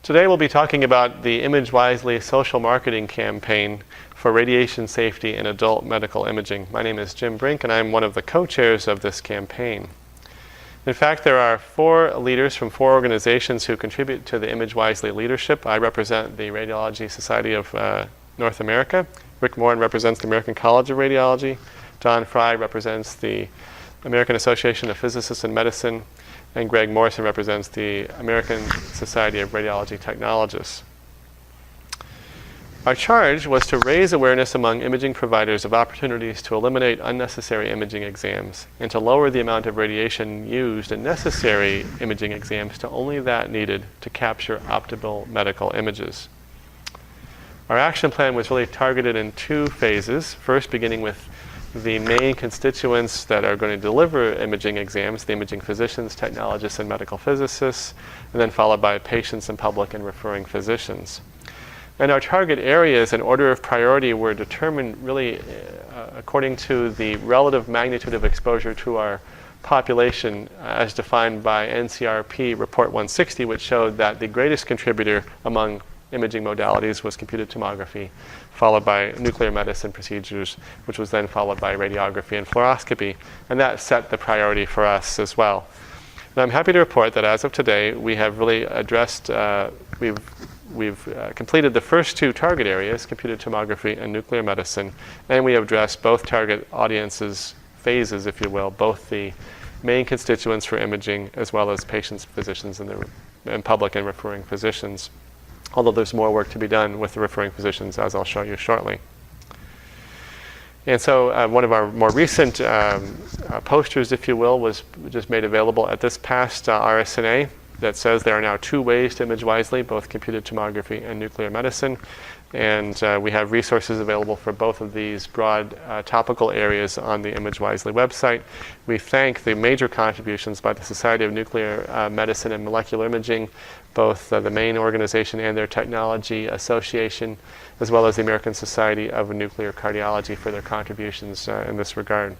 Today we'll be talking about the Image Wisely social marketing campaign for radiation safety in adult medical imaging. My name is Jim Brink and I'm one of the co-chairs of this campaign. In fact, there are 4 leaders from 4 organizations who contribute to the Image Wisely leadership. I represent the Radiology Society of North America. Rick Morin represents the American College of Radiology. Don Fry represents the American Association of Physicists in Medicine. And Greg Morrison represents the American Society of Radiology Technologists. Our charge was to raise awareness among imaging providers of opportunities to eliminate unnecessary imaging exams and to lower the amount of radiation used in necessary imaging exams to only that needed to capture optimal medical images. Our action plan was really targeted in 2 phases, first beginning with the main constituents that are going to deliver imaging exams, the imaging physicians, technologists, and medical physicists, and then followed by patients and public and referring physicians. And our target areas in order of priority were determined really according to the relative magnitude of exposure to our population as defined by NCRP Report 160, which showed that the greatest contributor among imaging modalities was computed tomography, followed by nuclear medicine procedures, which was then followed by radiography and fluoroscopy. And that set the priority for us as well. And I'm happy to report that as of today, we have really addressed, we've completed the first 2 target areas, computed tomography and nuclear medicine, and we have addressed both target audiences, phases, if you will, both the main constituents for imaging as well as patients, physicians, and public and referring physicians. Although there's more work to be done with the referring physicians, as I'll show you shortly. And so one of our more recent posters, if you will, was just made available at this past RSNA that says there are now 2 ways to image wisely, both computed tomography and nuclear medicine. And we have resources available for both of these broad topical areas on the Image Wisely website. We thank the major contributions by the Society of Nuclear Medicine and Molecular Imaging, both the main organization and their technology association, as well as the American Society of Nuclear Cardiology for their contributions in this regard.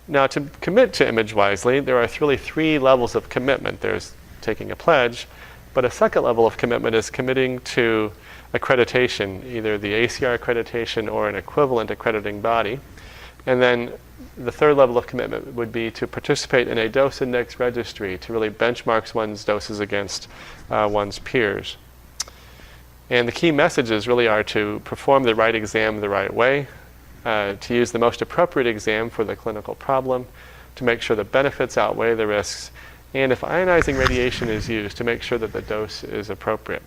Now, to commit to Image Wisely, there are really 3 levels of commitment. There's taking a pledge, but a second level of commitment is committing to accreditation, either the ACR accreditation or an equivalent accrediting body. And then the third level of commitment would be to participate in a dose index registry to really benchmark one's doses against one's peers. And the key messages really are to perform the right exam the right way, to use the most appropriate exam for the clinical problem, to make sure the benefits outweigh the risks, and if ionizing radiation is used, to make sure that the dose is appropriate.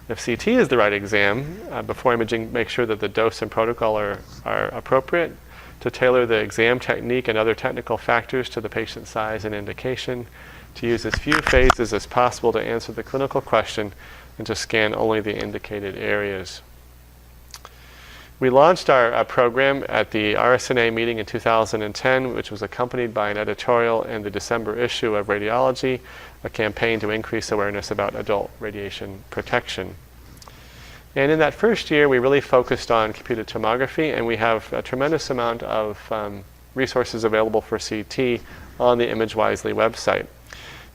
If CT is the right exam, before imaging, make sure that the dose and protocol are appropriate, to tailor the exam technique and other technical factors to the patient size and indication, to use as few phases as possible to answer the clinical question, and to scan only the indicated areas. We launched our program at the RSNA meeting in 2010, which was accompanied by an editorial in the December issue of Radiology, a campaign to increase awareness about adult radiation protection. And in that first year, we really focused on computed tomography, and we have a tremendous amount of resources available for CT on the Image Wisely website.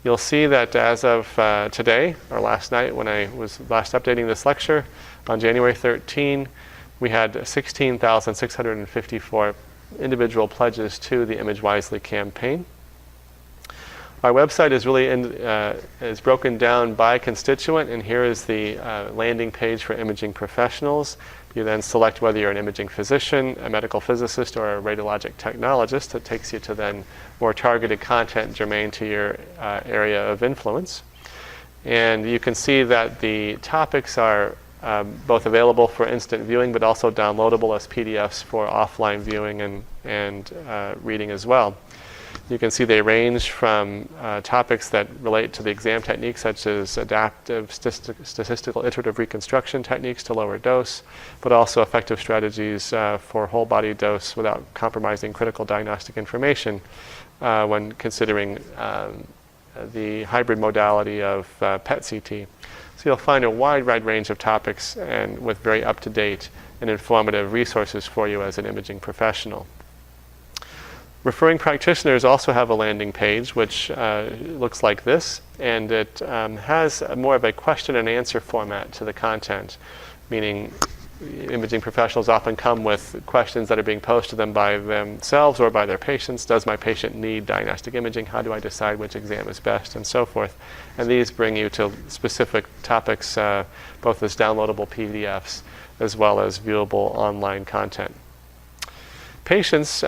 You'll see that as of today, or last night when I was last updating this lecture, on January 13, we had 16,654 individual pledges to the Image Wisely campaign. Our website is really is broken down by constituent, and here is the landing page for imaging professionals. You then select whether you're an imaging physician, a medical physicist, or a radiologic technologist. It takes you to then more targeted content germane to your area of influence. And you can see that the topics are both available for instant viewing, but also downloadable as PDFs for offline viewing and reading as well. You can see they range from topics that relate to the exam techniques, such as adaptive statistical iterative reconstruction techniques to lower dose, but also effective strategies for whole body dose without compromising critical diagnostic information when considering the hybrid modality of PET-CT. So you'll find a wide range of topics and with very up-to-date and informative resources for you as an imaging professional. Referring practitioners also have a landing page which looks like this, and it has more of a question and answer format to the content, meaning imaging professionals often come with questions that are being posed to them by themselves or by their patients. Does my patient need diagnostic imaging? How do I decide which exam is best? And so forth. And these bring you to specific topics, both as downloadable PDFs as well as viewable online content. Patients,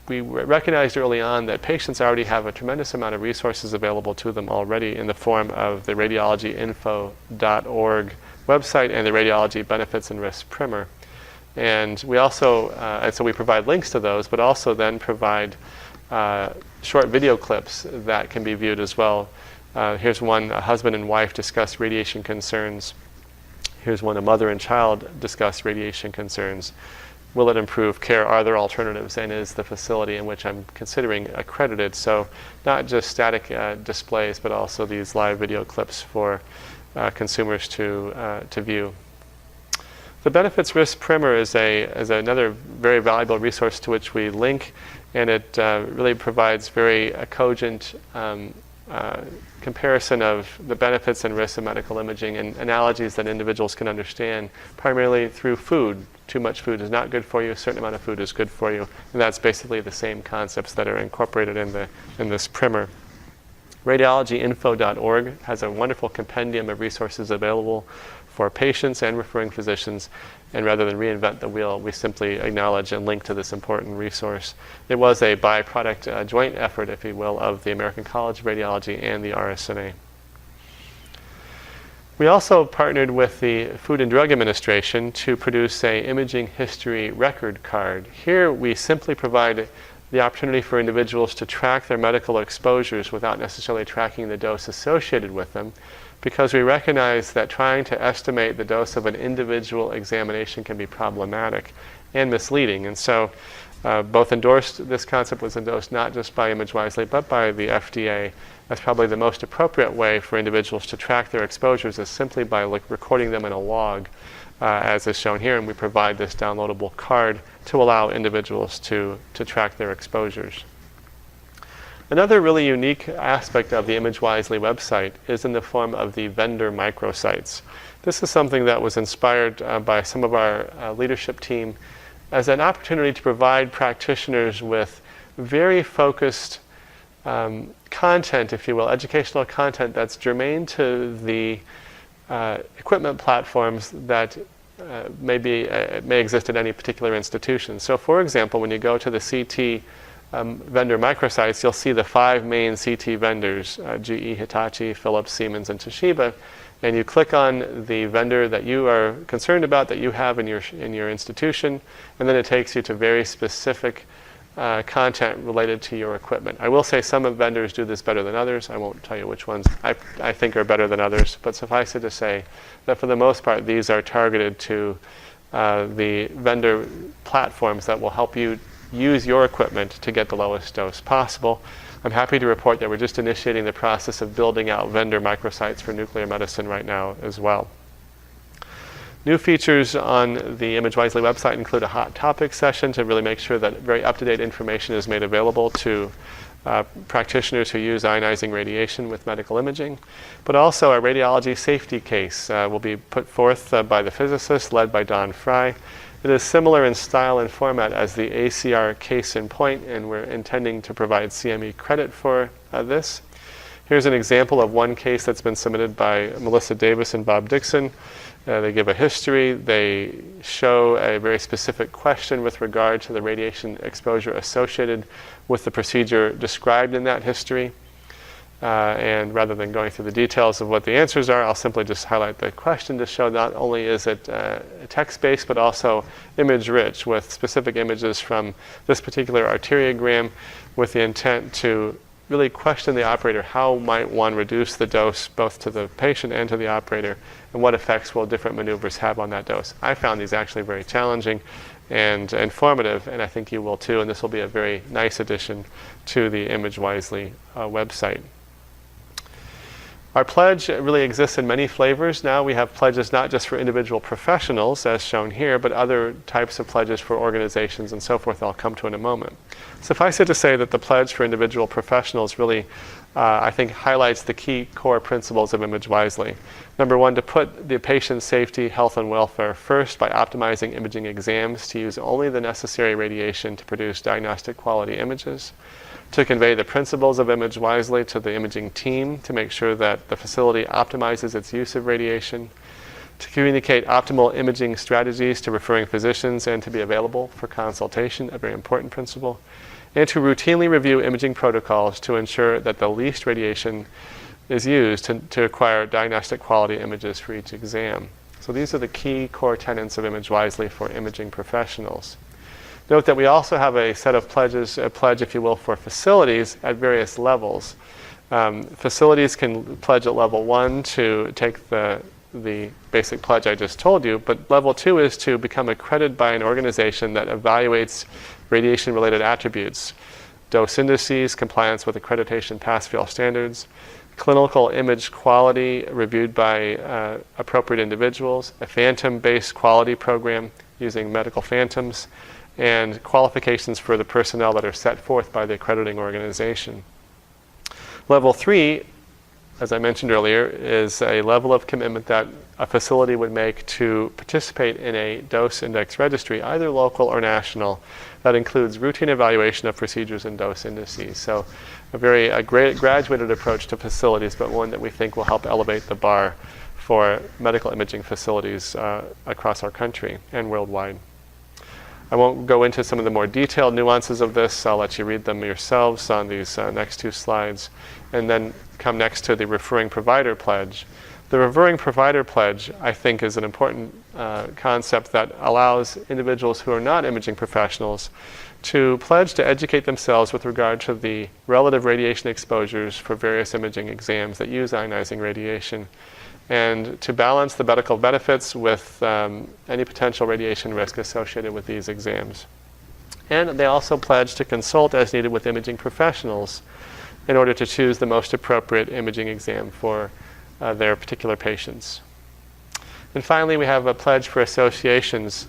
we recognized early on that patients already have a tremendous amount of resources available to them already in the form of the radiologyinfo.org website and the Radiology Benefits and Risks Primer. And we also, and so we provide links to those, but also then provide short video clips that can be viewed as well. Here's one, a husband and wife discuss radiation concerns. Here's one, a mother and child discuss radiation concerns. Will it improve care? Are there alternatives? And is the facility in which I'm considering accredited? So not just static displays, but also these live video clips for consumers to view. The Benefits Risk Primer is another very valuable resource to which we link, and it really provides very cogent comparison of the benefits and risks of medical imaging and analogies that individuals can understand, primarily through food. Too much food is not good for you, a certain amount of food is good for you, and that's basically the same concepts that are incorporated in this primer. Radiologyinfo.org has a wonderful compendium of resources available for patients and referring physicians, and rather than reinvent the wheel, we simply acknowledge and link to this important resource. It was a byproduct joint effort, if you will, of the American College of Radiology and the RSNA. We also partnered with the Food and Drug Administration to produce an imaging history record card. Here we simply provide the opportunity for individuals to track their medical exposures without necessarily tracking the dose associated with them, because we recognize that trying to estimate the dose of an individual examination can be problematic and misleading. And so this concept was endorsed not just by ImageWisely, but by the FDA. That's probably the most appropriate way for individuals to track their exposures is simply by recording them in a log, as is shown here, and we provide this downloadable card to allow individuals to track their exposures. Another really unique aspect of the ImageWisely website is in the form of the vendor microsites. This is something that was inspired by some of our leadership team as an opportunity to provide practitioners with very focused content, if you will, educational content that's germane to the equipment platforms that may exist at any particular institution. So for example, when you go to the CT vendor microsites, you'll see the 5 main CT vendors, GE, Hitachi, Philips, Siemens, and Toshiba, and you click on the vendor that you are concerned about, that you have in your institution, and then it takes you to very specific content related to your equipment. I will say some vendors do this better than others. I won't tell you which ones I think are better than others, but suffice it to say that for the most part, these are targeted to the vendor platforms that will help you use your equipment to get the lowest dose possible. I'm happy to report that we're just initiating the process of building out vendor microsites for nuclear medicine right now as well. New features on the ImageWisely website include a hot topic session to really make sure that very up-to-date information is made available to practitioners who use ionizing radiation with medical imaging. But also a radiology safety case will be put forth by the physicist led by Don Fry. It is similar in style and format as the ACR case in point, and we're intending to provide CME credit for this. Here's an example of one case that's been submitted by Melissa Davis and Bob Dixon. They give a history. They show a very specific question with regard to the radiation exposure associated with the procedure described in that history. And rather than going through the details of what the answers are, I'll simply just highlight the question to show not only is it text-based, but also image-rich with specific images from this particular arteriogram with the intent to really question the operator. How might one reduce the dose both to the patient and to the operator, and what effects will different maneuvers have on that dose? I found these actually very challenging and informative, and I think you will too, and this will be a very nice addition to the ImageWisely website. Our pledge really exists in many flavors now. We have pledges not just for individual professionals, as shown here, but other types of pledges for organizations and so forth I'll come to in a moment. Suffice it to say that the pledge for individual professionals really, I think, highlights the key core principles of Image Wisely. Number one, to put the patient's safety, health, and welfare first by optimizing imaging exams to use only the necessary radiation to produce diagnostic quality images. To convey the principles of Image Wisely to the imaging team to make sure that the facility optimizes its use of radiation. To communicate optimal imaging strategies to referring physicians and to be available for consultation, a very important principle. And to routinely review imaging protocols to ensure that the least radiation is used to acquire diagnostic quality images for each exam. So these are the key core tenets of Image Wisely for imaging professionals. Note that we also have a set of pledges, a pledge, if you will, for facilities at various levels. Facilities can pledge at level 1 to take the basic pledge I just told you, but level 2 is to become accredited by an organization that evaluates radiation-related attributes, dose indices, compliance with accreditation pass-fail standards, clinical image quality reviewed by appropriate individuals, a phantom-based quality program using medical phantoms, and qualifications for the personnel that are set forth by the accrediting organization. Level 3, as I mentioned earlier, is a level of commitment that a facility would make to participate in a dose index registry, either local or national, that includes routine evaluation of procedures and dose indices. So a great graduated approach to facilities, but one that we think will help elevate the bar for medical imaging facilities across our country and worldwide. I won't go into some of the more detailed nuances of this. I'll let you read them yourselves on these next 2 slides. And then come next to the Referring Provider Pledge. The Referring Provider Pledge, I think, is an important concept that allows individuals who are not imaging professionals to pledge to educate themselves with regard to the relative radiation exposures for various imaging exams that use ionizing radiation, and to balance the medical benefits with any potential radiation risk associated with these exams. And they also pledge to consult as needed with imaging professionals in order to choose the most appropriate imaging exam for their particular patients. And finally, we have a pledge for associations,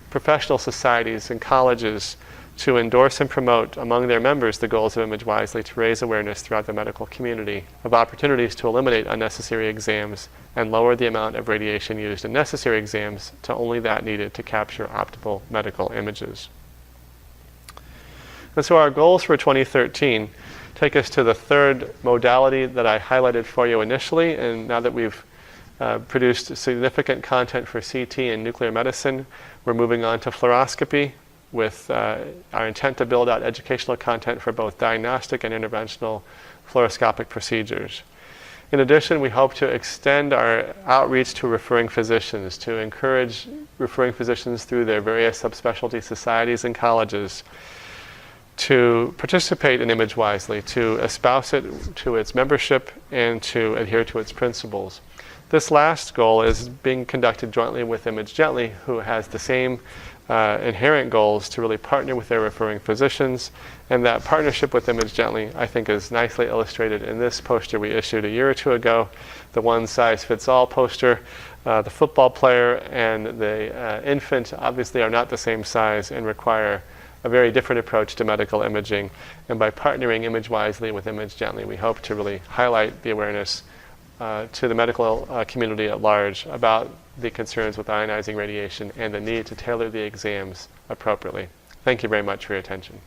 professional societies, and colleges to endorse and promote among their members the goals of Image Wisely to raise awareness throughout the medical community of opportunities to eliminate unnecessary exams and lower the amount of radiation used in necessary exams to only that needed to capture optimal medical images. And so our goals for 2013 take us to the third modality that I highlighted for you initially, and now that we've produced significant content for CT and nuclear medicine, we're moving on to fluoroscopy, with our intent to build out educational content for both diagnostic and interventional fluoroscopic procedures. In addition, we hope to extend our outreach to referring physicians, to encourage referring physicians through their various subspecialty societies and colleges to participate in Image Wisely, to espouse it to its membership, and to adhere to its principles. This last goal is being conducted jointly with Image Gently, who has the same inherent goals to really partner with their referring physicians, and that partnership with Image Gently, I think, is nicely illustrated in this poster we issued a year or 2 ago, the one-size-fits-all poster. The football player and the infant obviously are not the same size and require a very different approach to medical imaging, and by partnering Image Wisely with Image Gently, we hope to really highlight the awareness to the medical community at large about the concerns with ionizing radiation and the need to tailor the exams appropriately. Thank you very much for your attention.